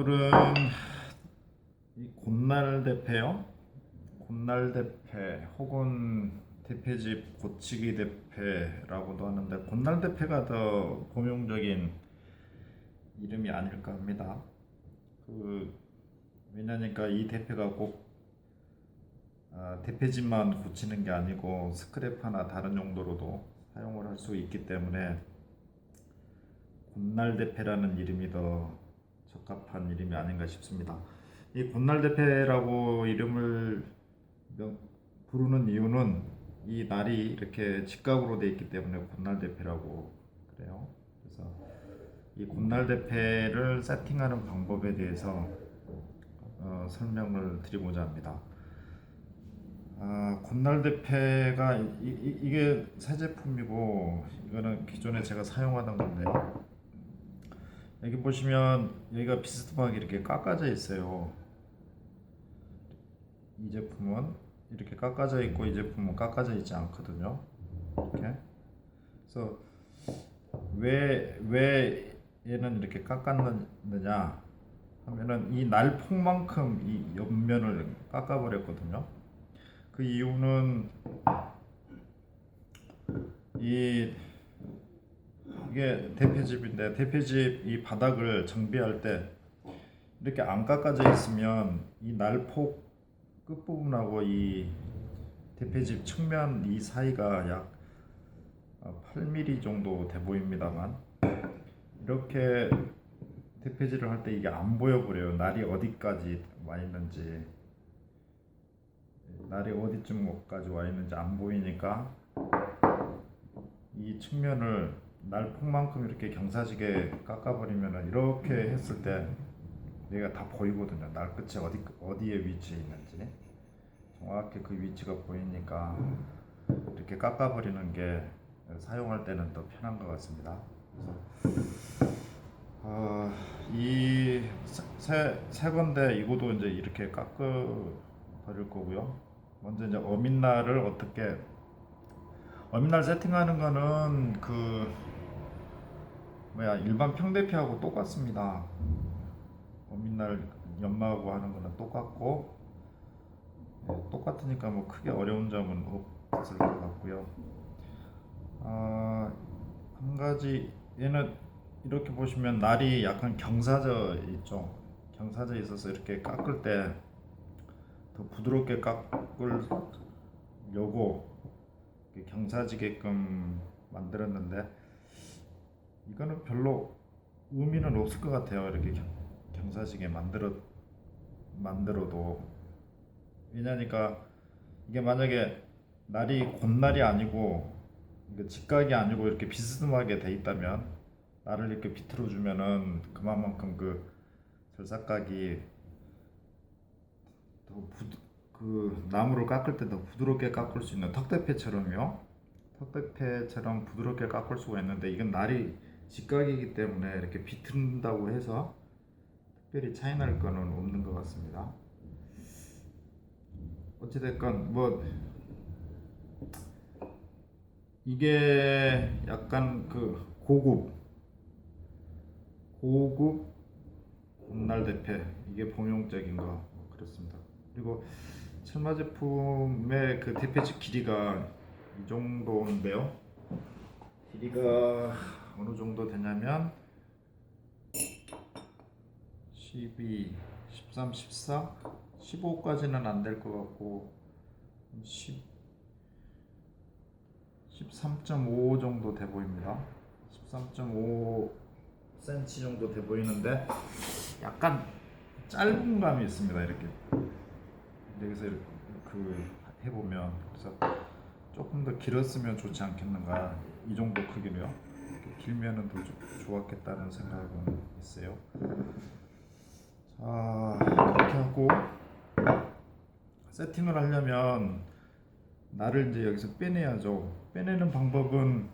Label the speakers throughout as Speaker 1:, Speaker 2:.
Speaker 1: 오늘은 이 곤날대패요. 곤날대패 혹은 대패집 고치기 대패라고도 하는데 곤날대패가 더 고명적인 이름이 아닐까 합니다. 왜냐니까 이 대패가 꼭 대패집만 고치는 게 아니고 스크래퍼나 다른 용도로도 사용을 할 수 있기 때문에 곤날대패라는 이름이 더 적합한 이름이 아닌가 싶습니다. 이 곤날대패라고 이름을 부르는 이유는 이 날이 이렇게 직각으로 되어 있기 때문에 곤날대패라고 그래요. 그래서 이 곤날대패를 세팅하는 방법에 대해서 설명을 드리고자 합니다. 곤날대패가 이게 새 제품이고 이거는 기존에 제가 사용하던 건데요. 여기 보시면 여기가 비스듬하게 이렇게 깎아져 있어요. 이 제품은 이렇게 깎아져 있고 이 제품은 깎아져 있지 않거든요. 이렇게. 그래서 왜 얘는 이렇게 깎았느냐 하면은 이 날폭만큼 이 옆면을 깎아버렸거든요. 그 이유는 이게 대패집인데 대패집 이 바닥을 정비할 때 이렇게 안 깎아져 있으면 이 날폭 끝부분하고 이 대패집 측면 이 사이가 약 8mm 정도 돼 보입니다만 이렇게 대패질을 할 때 이게 안 보여 버려요. 날이 어디까지 와 있는지 날이 어디쯤까지 와 있는지 안 보이니까 이 측면을 날폭만큼 이렇게 경사지게 깎아버리면 이렇게 했을 때 얘가 다 보이거든요. 날 끝이 어디에 위치해 있는지 정확히 그 위치가 보이니까 이렇게 깎아버리는 게 사용할 때는 더 편한 것 같습니다. 이새 건데 이거도 이제 이렇게 깎아 버릴 거고요. 먼저 이제 어민날 세팅하는 거는 일반 평대피하고 똑같습니다. 어민날 연마하고 하는 거는 똑같고 똑같으니까 뭐 크게 어려운 점은 없을 것 같고요. 한 가지 얘는 이렇게 보시면 날이 약간 경사져 있죠. 경사져 있어서 이렇게 깎을 때 더 부드럽게 깎으려고 경사지게끔 만들었는데 이거는 별로 의미는 없을 것 같아요. 이렇게 경사지게 만들어도 왜냐니까 이게 만약에 날이 곤날이 아니고 직각이 아니고 이렇게 비스듬하게 돼 있다면 날을 이렇게 비틀어 주면은 그만큼 그 절삭각이 그 나무를 깎을 때 더 부드럽게 깎을 수 있는 턱대패처럼 부드럽게 깎을 수가 있는데 이건 날이 직각이기 때문에 이렇게 비튼다고 해서 특별히 차이 날 거는 없는 것 같습니다. 어찌됐건 뭐 이게 약간 그 고급 곤날 대패 이게 범용적인 거 그렇습니다. 그리고 철마 제품의 그 대패집 길이가 이 정도인데요. 길이가 어느 정도 되냐면 12, 13, 14, 15까지는 안 될 것 같고 10, 13.5 정도 돼 보입니다. 13.5cm 정도 돼 보이는데 약간 짧은 감이 있습니다. 이렇게 여기서 해보면 그래서 조금 더 길었으면 좋지 않겠는가 이 정도 크기로요. 길면은 더 좋았겠다는 생각은 있어요. 자 그렇게 하고 세팅을 하려면 날을 이제 여기서 빼내야죠. 빼내는 방법은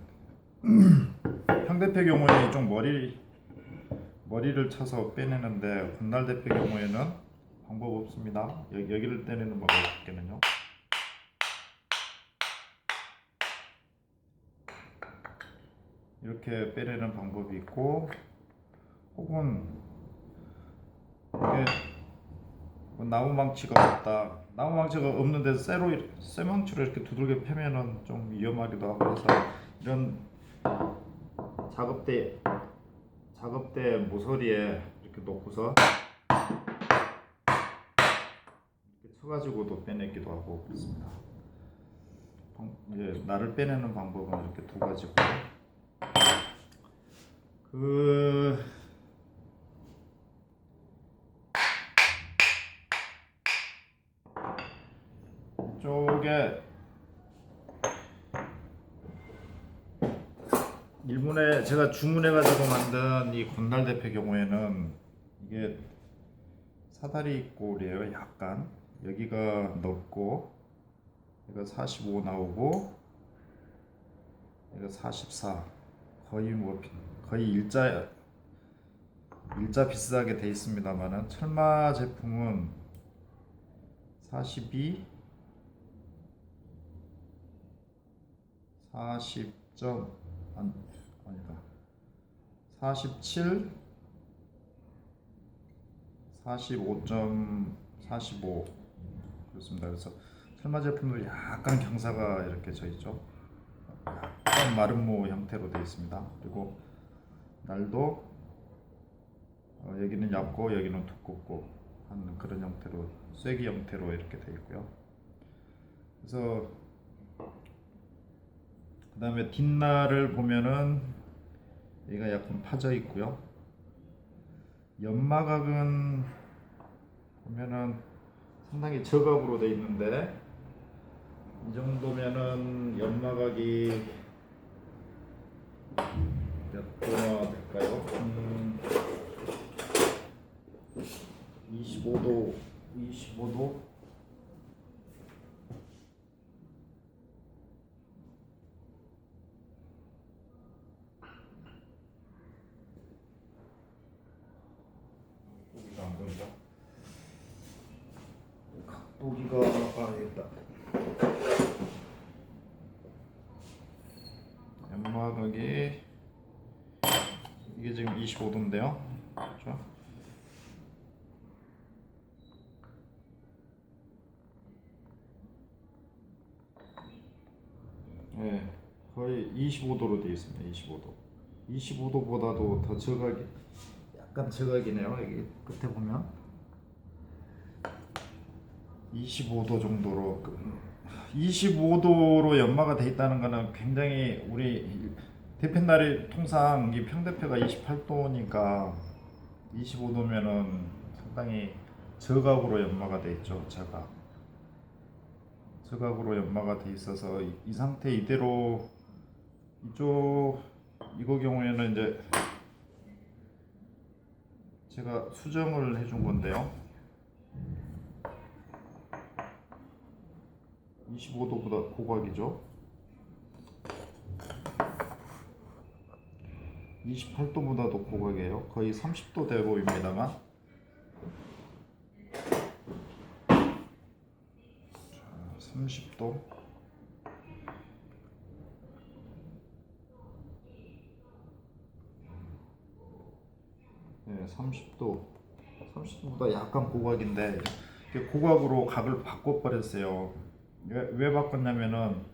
Speaker 1: 평대패 경우에 좀 머리를 쳐서 빼내는데 곤날대패 경우에는 방법 없습니다. 여기를 떼내는 방법이 있겠는요. 이렇게 빼내는 방법이 있고 혹은 나무 망치가 없다. 나무 망치가 없는데 쇠망치로 이렇게 두들겨 패면은 좀 위험하기도 하고 해서 이런 작업대 모서리에 이렇게 놓고서 이렇게 쳐가지고도 빼내기도 하고 그렇습니다. 이제 날을 빼내는 방법은 이렇게 두 가지고 이쪽에 일본에 제가 주문해가지고 만든 이 건날 대패 경우에는 이게 사다리 꼴이에요. 약간 여기가 넓고 여기가 45 나오고 여기가 44 거의 일자 비슷하게 돼 있습니다만은 철마 제품은 42 아니다 47 45.45 그렇습니다. 그래서 철마 제품도 약간 경사가 이렇게 져 있죠. 약간 마름모 형태로 되어 있습니다. 그리고 날도 여기는 얇고 여기는 두껍고 하는 그런 형태로 쐐기 형태로 이렇게 되어 있고요. 그래서 그 다음에 뒷날을 보면은 여기가 약간 파져 있고요. 연마각은 보면은 상당히 저각으로 되어 있는데 이 정도면은 연마각이 몇 도나 될까요? 25도 여기가 안 보인다. 각도기가 여기다. 연마각이 이게 지금 25도인데요. 그렇죠? 네, 거의 25도로 되어 있습니다. 25도. 25도보다도 더 저각이 약간 저각이네요. 여기 끝에 보면 25도 정도로 25도로 연마가 돼 있다는 것은 굉장히 우리 대패날이 통상 이 평대패가 28도니까 25도면은 상당히 저각으로 연마가 돼 있죠. 저각으로 연마가 돼 있어서 이 상태 이대로 이거 경우에는 이제 제가 수정을 해준 건데요. 25도보다 고각이죠. 28도보다도 고각이에요. 거의 30도 돼 보입니다만 30도 네, 30도보다 약간 고각인데 고각으로 각을 바꿔버렸어요. 왜 바꿨냐면은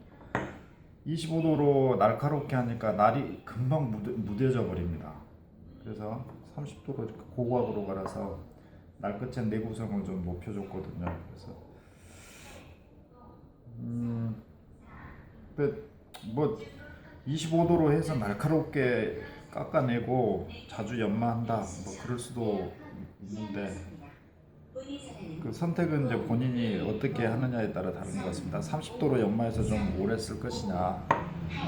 Speaker 1: 25도로 날카롭게 하니까 날이 금방 무뎌져 버립니다. 그래서 30도로 이렇게 고각으로 갈아서 날 끝의 내구성을 좀 높여줬거든요. 그래서 뭐 25도로 해서 날카롭게 깎아내고 자주 연마한다 뭐 그럴 수도 있는데 그 선택은 이제 본인이 어떻게 하느냐에 따라 다른 것 같습니다. 30도로 연마해서 좀 오래 쓸 것이냐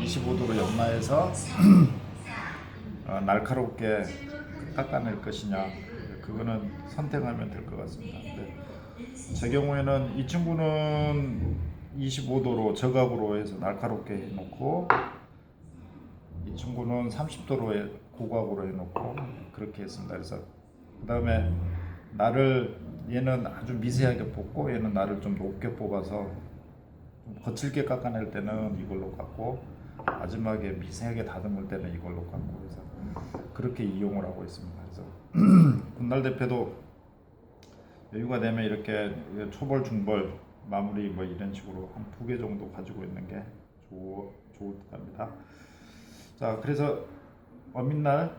Speaker 1: 25도로 연마해서 날카롭게 깎아낼 것이냐 그거는 선택하면 될 것 같습니다. 근데 제 경우에는 이 친구는 25도로 저각으로 해서 날카롭게 해놓고 이 친구는 30도로 고각으로 해놓고 그렇게 했습니다. 그래서 그 다음에 날을 얘는 아주 미세하게 뽑고 얘는 날을 좀 높게 뽑아서 좀 거칠게 깎아낼 때는 이걸로 깎고 마지막에 미세하게 다듬을 때는 이걸로 깎고 해서 그렇게 이용을 하고 있습니다. 그래서 군날 대패도 여유가 되면 이렇게 초벌, 중벌 마무리 뭐 이런 식으로 한 2개 정도 가지고 있는 게 좋을 듯합니다. 자, 그래서 어민날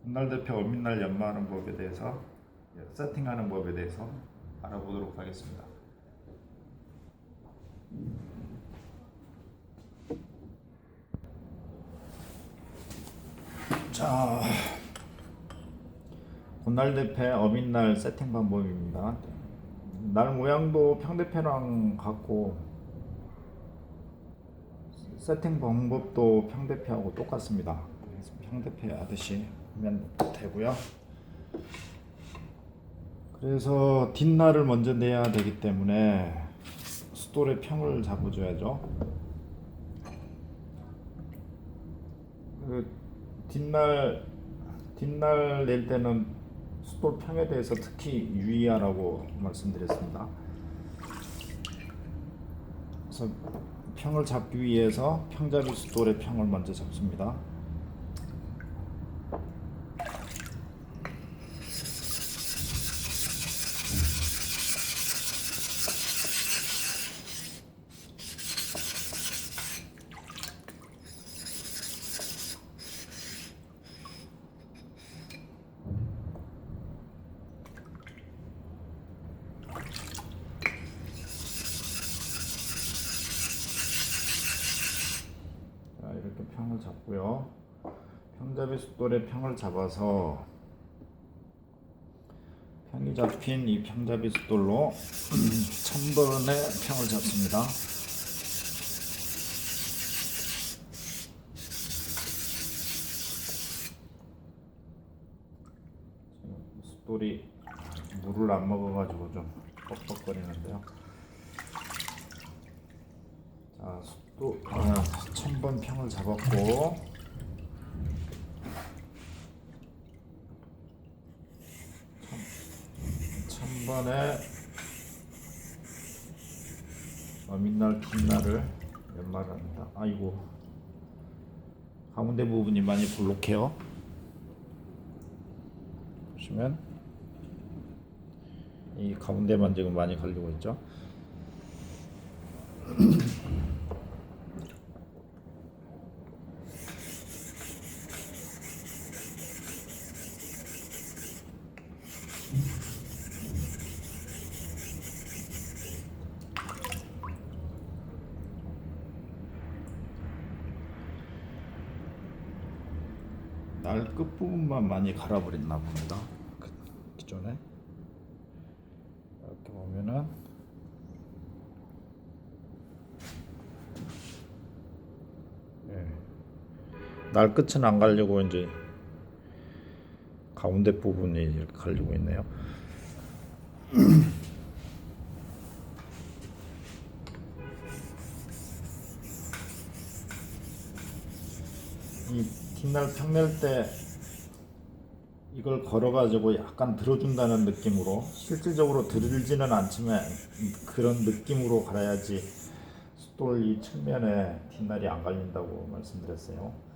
Speaker 1: 군날 대표 어민날 연마하는 법에 대해서 세팅하는 법에 대해서 알아보도록 하겠습니다. 자, 군날 대패 어민날 세팅 방법입니다. 날 모양도 평대패랑 같고 세팅 방법도 평대패하고 똑같습니다. 그래서 평대패 하듯이 하면 되고요. 그래서 뒷날을 먼저 내야 되기 때문에 숫돌의 평을 잡아줘야죠. 그 뒷날 낼 때는 숫돌 평에 대해서 특히 유의하라고 말씀드렸습니다. 그래서 평을 잡기 위해서 평잡이 숫돌의 평을 먼저 잡습니다. 이렇게 평을 잡고요. 평잡이 숫돌의 평을 잡아서 평이 잡힌 이 평잡이 숫돌로 1000번의 평을 잡습니다. 숫돌이 물을 안 먹어가지고 좀 뻑뻑거리는데요. 자, 1000번 평을 잡았고 1000번에 어민날 뒷날을 연마를 합니다. 아이고, 가운데 부분이 많이 볼록해요. 보시면 이 가운데만 지금 많이 걸리고 있죠. 날 끝부분만 많이 갈아버렸나 봅니다. 기존에 이렇게 보면은 날 끝은 안 갈리고 이제 가운데 부분이 이렇게 갈리고 있네요. 이 뒷날 평낼 때 이걸 걸어가지고 약간 들어준다는 느낌으로, 실질적으로 들지는 않지만 그런 느낌으로 갈아야지 숫돌 이 측면에 뒷날이 안 갈린다고 말씀드렸어요.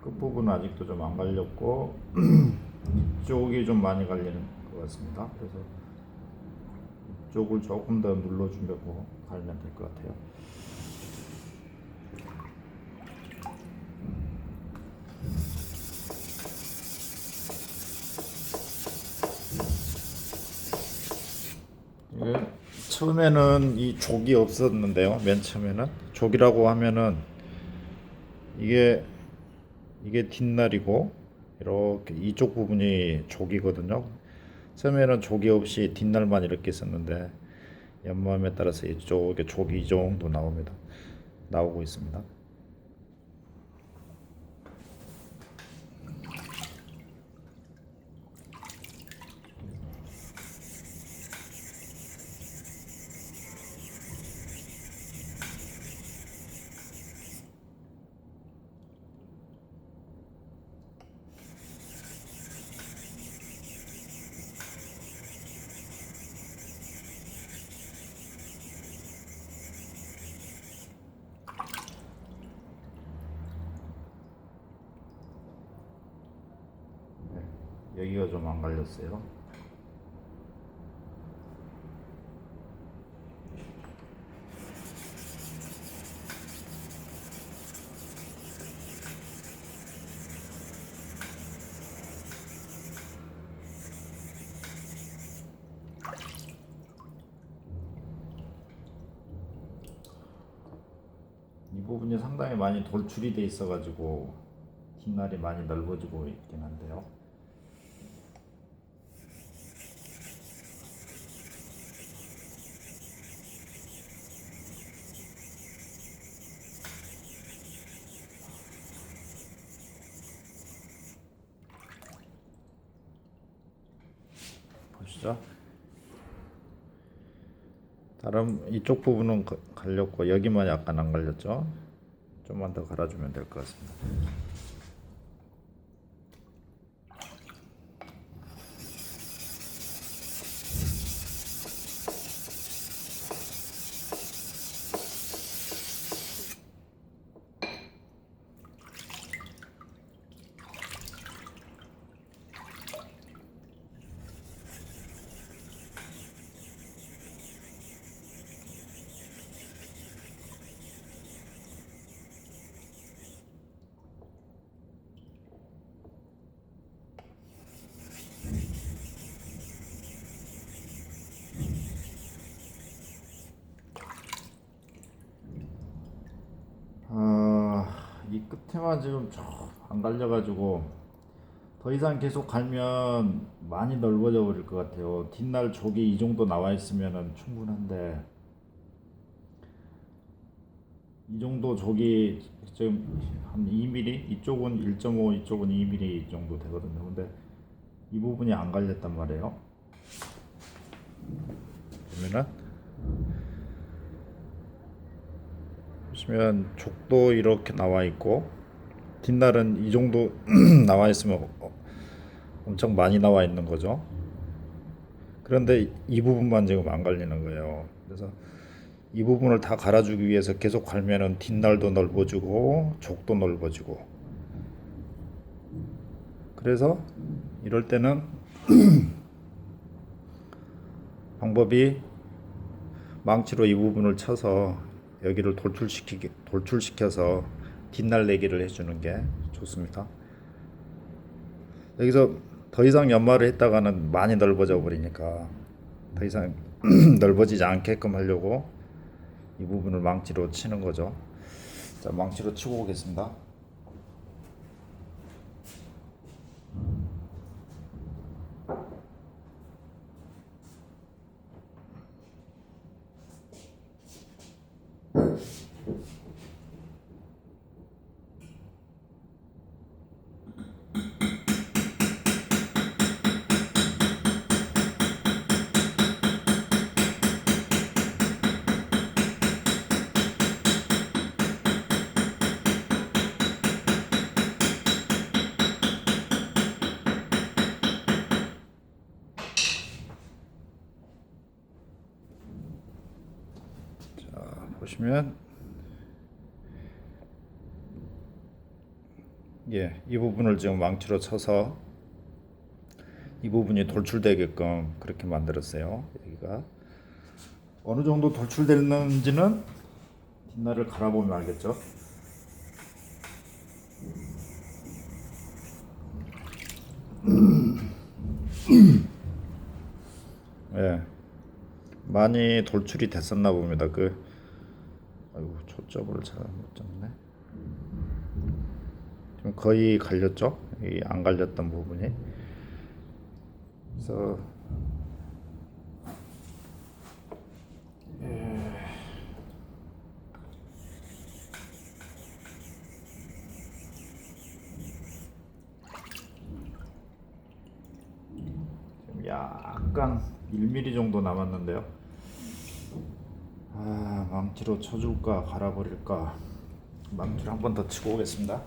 Speaker 1: 끝부분은 아직도 좀 안 갈렸고 이쪽이 좀 많이 갈리는 것 같습니다. 그래서 이쪽을 조금 더 눌러주려고 갈면 될 것 같아요. 처음에는 이 족이 없었는데요. 맨 처음에는 족이라고 하면은 이게 뒷날이고 이렇게 이쪽 부분이 족이거든요. 처음에는 족이 없이 뒷날만 이렇게 있었는데 연마함에 따라서 이쪽에 족이 이 정도 나오고 있습니다. 여기가 좀 안 갈렸어요. 이 부분이 상당히 많이 돌출이 돼 있어 가지고 뒷날이 많이 넓어지고 있긴 한데요. 보시죠. 다른 이쪽 부분은 갈렸고 여기만 약간 안 갈렸죠. 좀만 더 갈아주면 될 것 같습니다. 이 끝에만 지금 안 갈려가지고 더 이상 계속 갈면 많이 넓어져 버릴 것 같아요. 뒷날 족이 이 정도 나와 있으면 충분한데 이 정도 족이 지금 한 2mm, 이쪽은 1.5, 이쪽은 2mm 정도 되거든요. 근데 이 부분이 안 갈렸단 말이에요. 보면은 보시면 족도 이렇게 나와 있고 뒷날은 이 정도 나와 있으면 엄청 많이 나와 있는 거죠. 그런데 이 부분만 지금 안 갈리는 거예요. 그래서 이 부분을 다 갈아주기 위해서 계속 갈면은 뒷날도 넓어지고 족도 넓어지고, 그래서 이럴 때는 방법이 망치로 이 부분을 쳐서 여기를 돌출시켜서 뒷날 내기를 해주는 게 좋습니다. 여기서 더 이상 연마를 했다가는 많이 넓어져 버리니까 더 이상 넓어지지 않게끔 하려고 이 부분을 망치로 치는 거죠. 자, 망치로 치고 오겠습니다. 보시면 이 부분을 지금 망치로 쳐서 이 부분이 돌출되게끔 그렇게 만들었어요. 여기가 어느 정도 돌출됐는지는 뒷날을 갈아보면 알겠죠. 많이 돌출이 됐었나 봅니다. 아이고, 초점을 잘 못 잡네. 지금 거의 갈렸죠? 이 안 갈렸던 부분이. 그래서 지금 약간 1mm 정도 남았는데요. 망치로 쳐줄까 갈아버릴까. 망치로 한 번 더 치고 오겠습니다.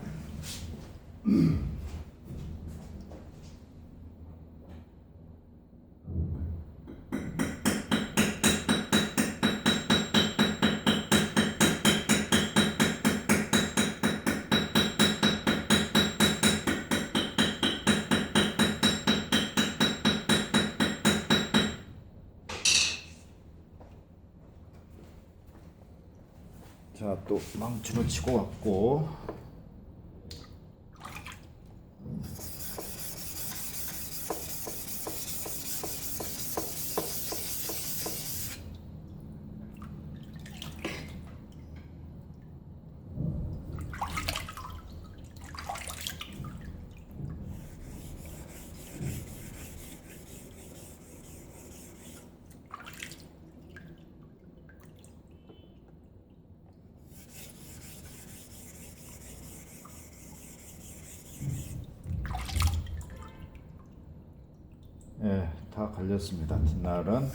Speaker 1: 자, 또 망치로 치고 왔고, 예, 다 갈렸습니다. 뒷날은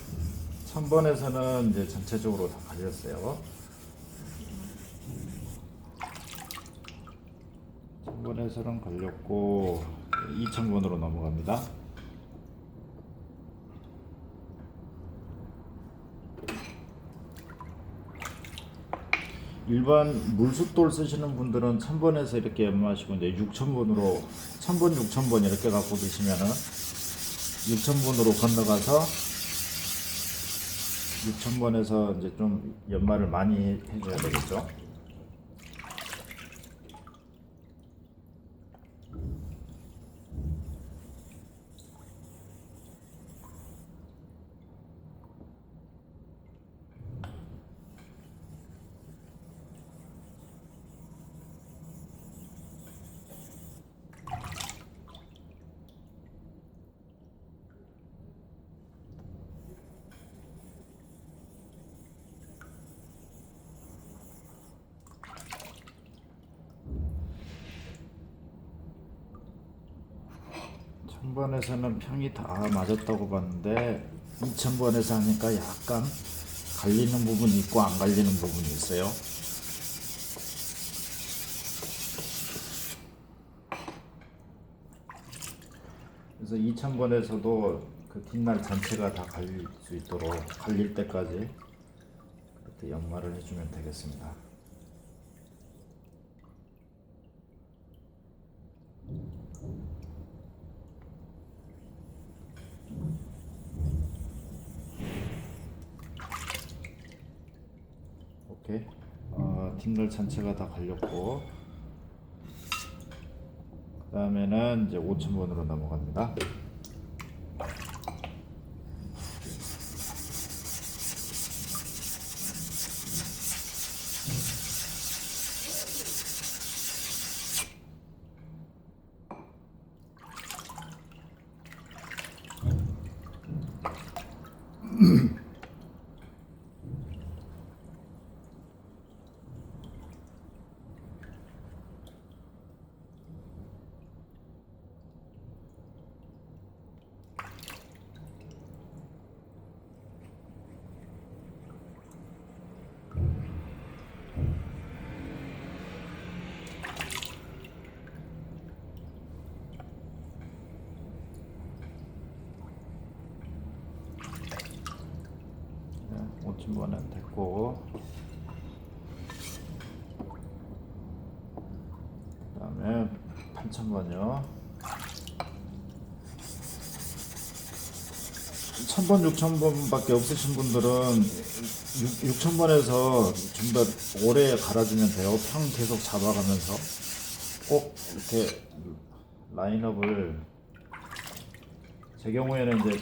Speaker 1: 1000번에서는 이제 전체적으로 다 갈렸어요. 1000번에서는 갈렸고 2000번으로 넘어갑니다. 일반 물숫돌 쓰시는 분들은 1000번에서 이렇게 연마하시고 이제 6000번으로 1000번, 6000번 이렇게 갖고 계시면은 6000번으로 건너가서 6000번에서 이제 좀 연마를 많이 해줘야 되겠죠. 천 번에서는 평이 다 맞았다고 봤는데 2000번에서 하니까 약간 갈리는 부분이 있고 안 갈리는 부분이 있어요. 그래서 2000번에서도 그 뒷날 전체가 다 갈릴 수 있도록 갈릴 때까지 그렇게 연마를 해주면 되겠습니다. 오케이. 뒷날 전체가 다 갈렸고 그 다음에는 이제 5000번으로 넘어갑니다. 네, 5000번은 됐고 그 다음에 8000번이요. 1000번, 6000번밖에 없으신 분들은 6000번에서 좀 더 오래 갈아주면 돼요. 평 계속 잡아가면서 꼭 이렇게 라인업을, 제 경우에는 이제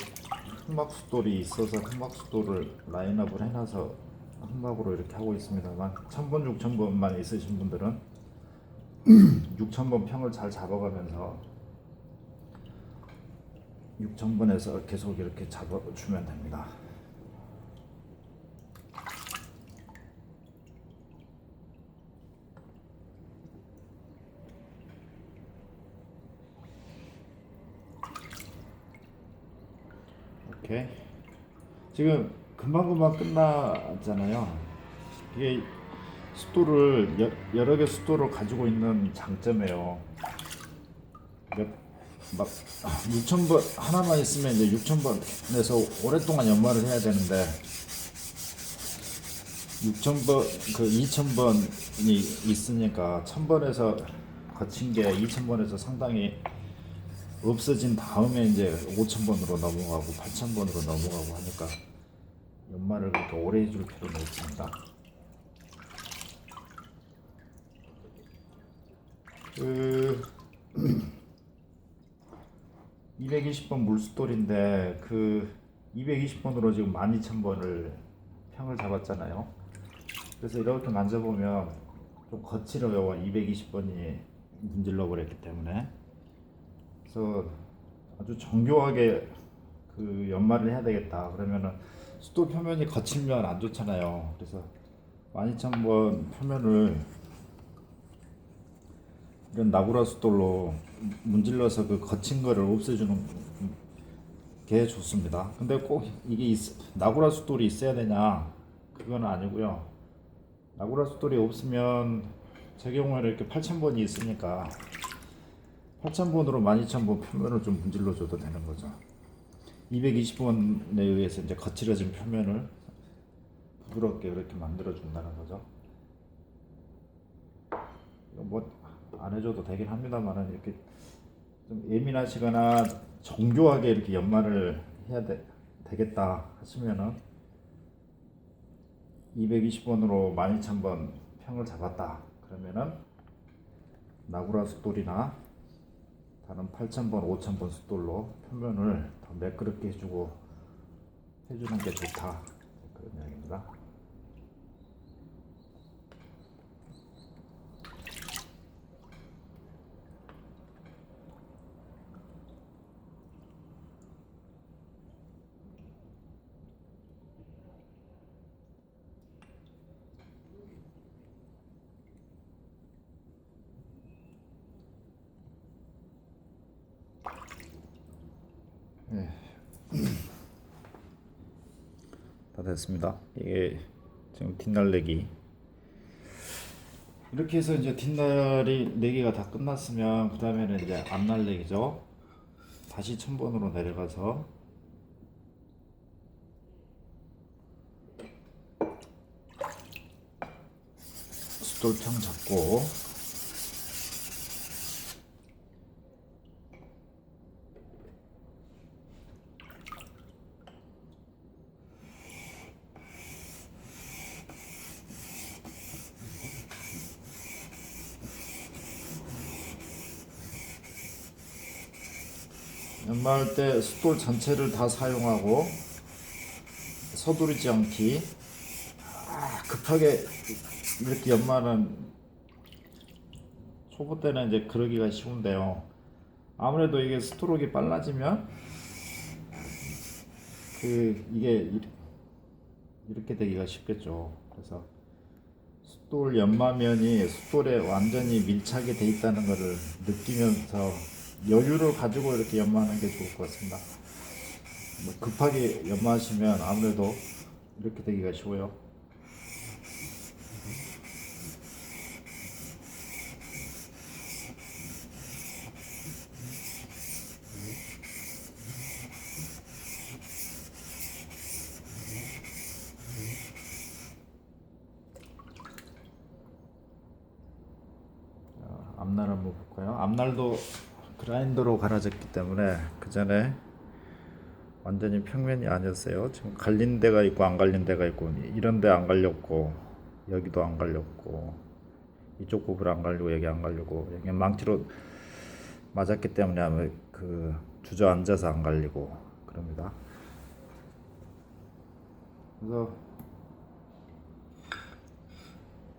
Speaker 1: 흑막숫돌이 있어서 흑막숫돌을 라인업을 해놔서 흑막으로 이렇게 하고 있습니다만 1000번, 6000번만 있으신 분들은 6000번 평을 잘 잡아가면서 6000번에서 계속 이렇게 잡아주면 됩니다. 오케이. 지금 금방금방 끝났잖아요. 이게 숫돌을 여러 개 숫돌을 가지고 있는 장점이에요. 막 6000번 하나만 있으면 이제 6000번에서 오랫동안 연마를 해야 되는데 6000번 그 2000번이 있으니까 1000번에서 거친 게 2000번에서 상당히 없어진 다음에 이제 5000번으로 넘어가고 8000번으로 넘어가고 하니까 연마를 그렇게 오래 해줄 필요는 없습니다. 그 220번 물숫돌인데 그 220번으로 지금 12,000번을 평을 잡았잖아요. 그래서 이렇게 만져보면 좀 거칠어요. 220번이 문질러 버렸기 때문에. 그래서 아주 정교하게 그 연마를 해야 되겠다. 그러면은 숫돌 표면이 거칠면 안 좋잖아요. 그래서 12,000번 표면을 이런 나구라 숫돌로 문질러서 그 거친 거를 없애주는 게 좋습니다. 근데 꼭 이게 나구라 숫돌이 있어야 되냐? 그건 아니고요. 나구라 숫돌이 없으면 제 경우에는 이렇게 8,000번이 있으니까 8,000번으로 12,000번 표면을 좀 문질러 줘도 되는 거죠. 220번에 의해서 이제 거칠어진 표면을 부드럽게 이렇게 만들어 준다는 거죠. 뭐 안 해줘도 되긴 합니다만은 이렇게 좀 예민하시거나 정교하게 이렇게 연마를 해야 되겠다 하시면은 220번으로 12,000번 평을 잡았다 그러면은 나구라 숫돌이나 다른 8,000번, 5,000번 숫돌로 표면을 더 매끄럽게 해주는 게 좋다 그런 이야기입니다. 네. 다 됐습니다. 이게 지금 뒷날내기 이렇게 해서 이제 뒷날이 4개가 다 끝났으면 그 다음에는 이제 앞날내기죠. 다시 1000번으로 내려가서 숫돌평 잡고 연마할 때 숫돌 전체를 다 사용하고 서두르지 않기. 급하게 이렇게 연마는 초보 때는 이제 그러기가 쉬운데요. 아무래도 이게 스트로크가 빨라지면 이게 이렇게 되기가 쉽겠죠. 그래서 숫돌 연마면이 숫돌에 완전히 밀착이 돼 있다는 것을 느끼면서 여유를 가지고 이렇게 연마하는 게 좋을 것 같습니다. 뭐 급하게 연마하시면 아무래도 이렇게 되기가 쉬워요. 앞날 한번 볼까요? 앞날도 그라인더로 갈아졌기 때문에 그 전에 완전히 평면이 아니었어요. 지금 갈린 데가 있고 안 갈린 데가 있고 이런 데 안 갈렸고 여기도 안 갈렸고 이쪽 부분 안 갈리고 여기 안 갈리고 여기 망치로 맞았기 때문에 아마 그 주저앉아서 안 갈리고 그럽니다. 그래서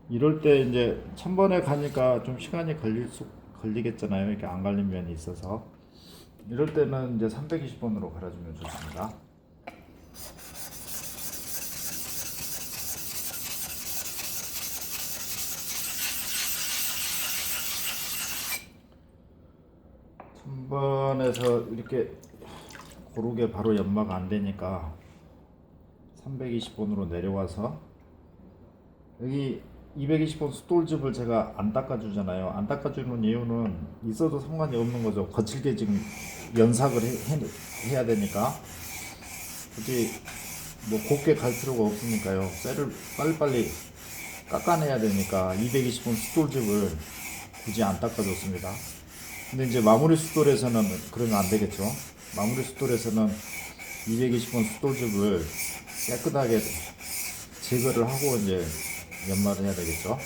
Speaker 1: 이럴 때 이제 1000번에 가니까 좀 시간이 걸리겠잖아요. 이렇게 안 갈린 면이 있어서 이럴 때는 이제 320번으로 갈아주면 좋습니다. 천번에서 이렇게 고르게 바로 연마가 안 되니까 320번으로 내려와서 여기 220번 숫돌즙을 제가 안 닦아주잖아요. 안 닦아주는 이유는 있어도 상관이 없는 거죠. 거칠게 지금 연삭을 해야 되니까 굳이 뭐 곱게 갈 필요가 없으니까요. 쇠를 빨리빨리 깎아내야 되니까 220번 숫돌즙을 굳이 안 닦아줬습니다. 근데 이제 마무리 숫돌에서는 그러면 안 되겠죠. 마무리 숫돌에서는 220번 숫돌즙을 깨끗하게 제거를 하고 이제 연마를 해야 되겠죠.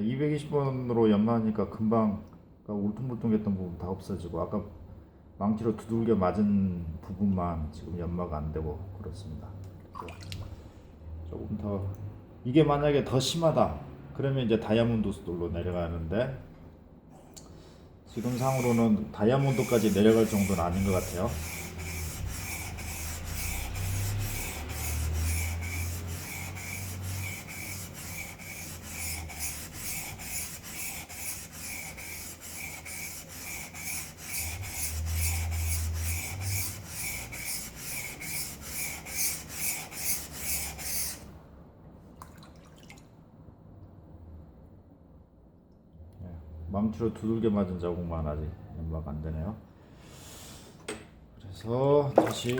Speaker 1: 220번으로 연마하니까 금방 울퉁불퉁했던 부분 다 없어지고 아까 망치로 두들겨 맞은 부분만 지금 연마가 안 되고 그렇습니다. 조금 더 이게 만약에 더 심하다 그러면 이제 다이아몬드 스톨로 내려가는데 지금 상으로는 다이아몬드까지 내려갈 정도는 아닌 것 같아요. 망치로 두들겨 맞은 자국만 아직 연마가 안 되네요. 그래서 다시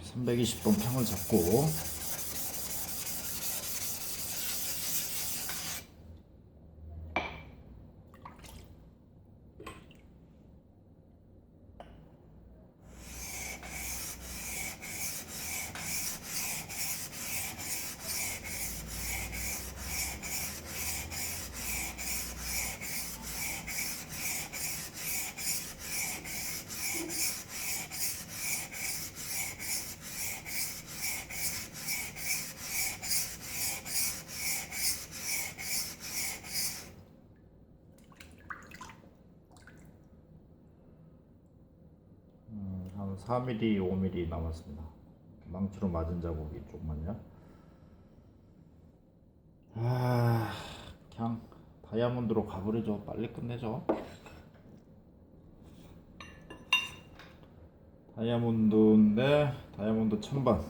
Speaker 1: 320번 평을 잡고 한 4mm, 5mm 남았습니다. 망치로 맞은 자국이 조금만요. 그냥 다이아몬드로 가버리죠. 빨리 끝내죠. 다이아몬드인데 다이아몬드 1000번